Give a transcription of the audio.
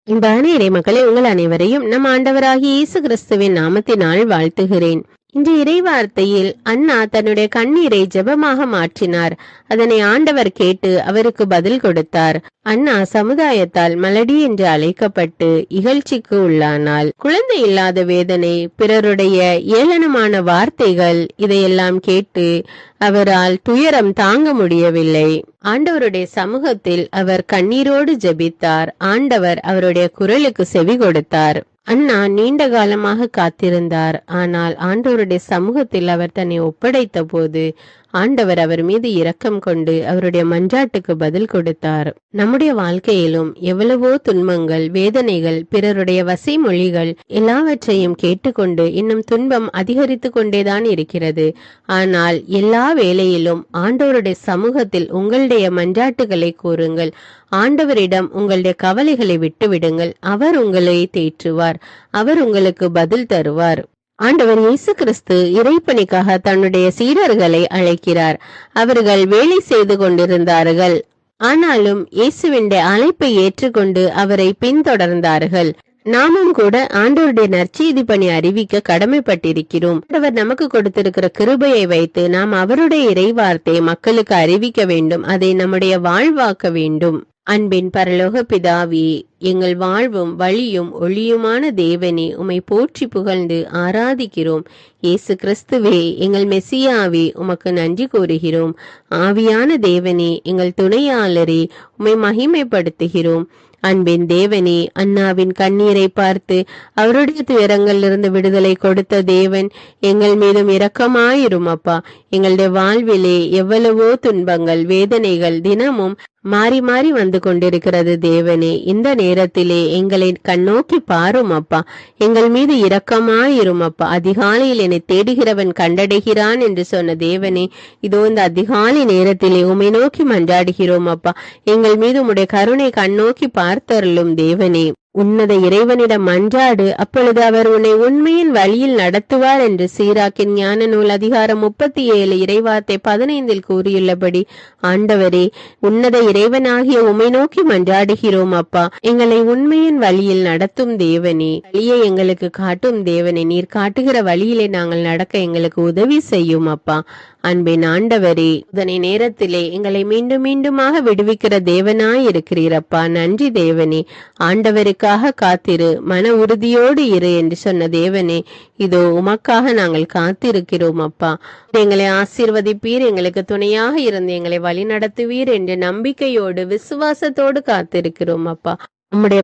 அன்பான இறைமக்களே, உங்கள் அனைவரையும் நம் ஆண்டவராகிய இயேசு கிறிஸ்துவின் நாமத்தினால் வாழ்த்துகிறேன். இன்று இறைவார்த்தையில் அன்னா தன்னுடைய கண்ணீரை ஜெபமாக மாற்றினார். அதனை ஆண்டவர் கேட்டு அவருக்கு பதில் கொடுத்தார். அன்னா சமுதாயத்தால் மலடி என்று அழைக்கப்பட்டு இகழ்ச்சிக்கு உள்ளானாள். குழந்தை இல்லாத வேதனை, பிறருடைய ஏளனமான வார்த்தைகள், இதையெல்லாம் கேட்டு அவரால் துயரம் தாங்க முடியவில்லை. ஆண்டவருடைய சமூகத்தில் அவர் கண்ணீரோடு ஜெபித்தார். ஆண்டவர் அவருடைய குரலுக்கு செவி கொடுத்தார். அன்னா நீண்ட காலமாக காத்திருந்தார். ஆனால் ஆண்டவருடைய சமூகத்தில் அவர் தன்னை ஒப்படைத்த போது ஆண்டவர் அவர் மீது இரக்கம் கொண்டு அவருடைய மன்றாட்டுக்கு பதில் கொடுத்தார். நம்முடைய வாழ்க்கையிலும் எவ்வளவோ துன்பங்கள், வேதனைகள், பிறருடைய வசை மொழிகள் எல்லாவற்றையும் கேட்டுக்கொண்டு இன்னும் துன்பம் அதிகரித்து கொண்டேதான் இருக்கிறது. ஆனால் எல்லா வேளையிலும் ஆண்டவருடைய சமூகத்தில் உங்களுடைய மன்றாட்டுகளை கூறுங்கள். ஆண்டவரிடம் உங்களுடைய கவலைகளை விட்டுவிடுங்கள். அவர் உங்களை தேற்றுவார். அவர் உங்களுக்கு பதில் தருவார். ஆண்டவர் இயேசு கிறிஸ்து இறைப்பணிக்காக தன்னுடைய சீடர்களை அழைக்கிறார். அவர்கள் வேலை செய்து கொண்டிருந்தார்கள். ஆனாலும் இயேசுவினுடைய அழைப்பை ஏற்றுக்கொண்டு அவரை பின்தொடர்ந்தார்கள். நாமும் கூட ஆண்டவருடைய நற்செய்தி பணி அறிவிக்க கடமைப்பட்டிருக்கிறோம். ஆண்டவர் நமக்கு கொடுத்திருக்கிற கிருபையை வைத்து நாம் அவருடைய இறைவார்த்தையை மக்களுக்கு அறிவிக்க வேண்டும். அதை நம்முடைய வாழ்வாக்க வேண்டும். அன்பின் பரலோக பிதாவே, எங்கள் வாழ்வும் வழியும் ஒளியுமான தேவனே, உம்மை போற்றி புகழ்ந்து ஆராதிக்கிறோம். இயேசு கிறிஸ்துவே, எங்கள் மெசியாவே, உமக்கு நன்றி கூறுகிறோம். ஆவியான தேவனே, எங்கள் துணையாளரே, உம்மை மகிமைப்படுத்துகிறோம். அன்பின் தேவனே, அன்னாவின் கண்ணீரை பார்த்து அவருடைய துயரங்களிலிருந்து விடுதலை கொடுத்த தேவன், எங்கள் மீதும் இரக்கமாயிரும் அப்பா. எங்களுடைய வாழ்விலே எவ்வளவோ துன்பங்கள், வேதனைகள் தினமும் மாறி மாறி வந்து கொண்டிருக்கிறது தேவனே. இந்த நேரத்திலே எங்களை கண்ணோக்கி பாரும் அப்பா. எங்கள் மீது இரக்கமாயிரும் அப்பா. அதிகாலையில் என்னை தேடுகிறவன் கண்டடைகிறான் என்று சொன்ன தேவனே, இதோ இந்த அதிகாலை நேரத்திலே உம்மை நோக்கி மன்றாடுகிறோம் அப்பா. எங்கள் மீது உம்முடைய கருணை கண்ணோக்கி பார்த்தருளும் தேவனே. உன்னத இறைவனிடம் மன்றாடு, அப்பொழுது அவர் உன்னை உண்மையின் வழியில் நடத்துவார் என்று சீராக்கின் ஞான நூல் அதிகாரம் 37 இறைவார்த்தை 15 கூறியுள்ளபடி ஆண்டவரே, உன்னத இறைவனாகிய உம்மை நோக்கி மன்றாடுகிறோம் அப்பா. எங்களை உண்மையின் வழியில் நடத்தும் தேவனே, வழியை எங்களுக்கு காட்டும் தேவனே. நீர் காட்டுகிற வழியிலே நாங்கள் நடக்க எங்களுக்கு உதவி செய்யும் அப்பா. அன்பின் ஆண்டவரே, இதனை நேரத்திலே எங்களை மீண்டும் மீண்டுமாக விடுவிக்கிற தேவனாய் இருக்கிறீரப்பா. நன்றி தேவனே. ஆண்டவருக்காக காத்திரு, மன உறுதியோடு இரு என்று சொன்ன தேவனே, இதோ உமக்காக நாங்கள் காத்திருக்கிறோம் அப்பா. எங்களை ஆசீர்வதிப்பீர், எங்களுக்கு துணையாக இருந்து எங்களை வழி நடத்துவீர் என்று நம்பிக்கையோடு விசுவாசத்தோடு காத்திருக்கிறோம் அப்பா. நம்முடைய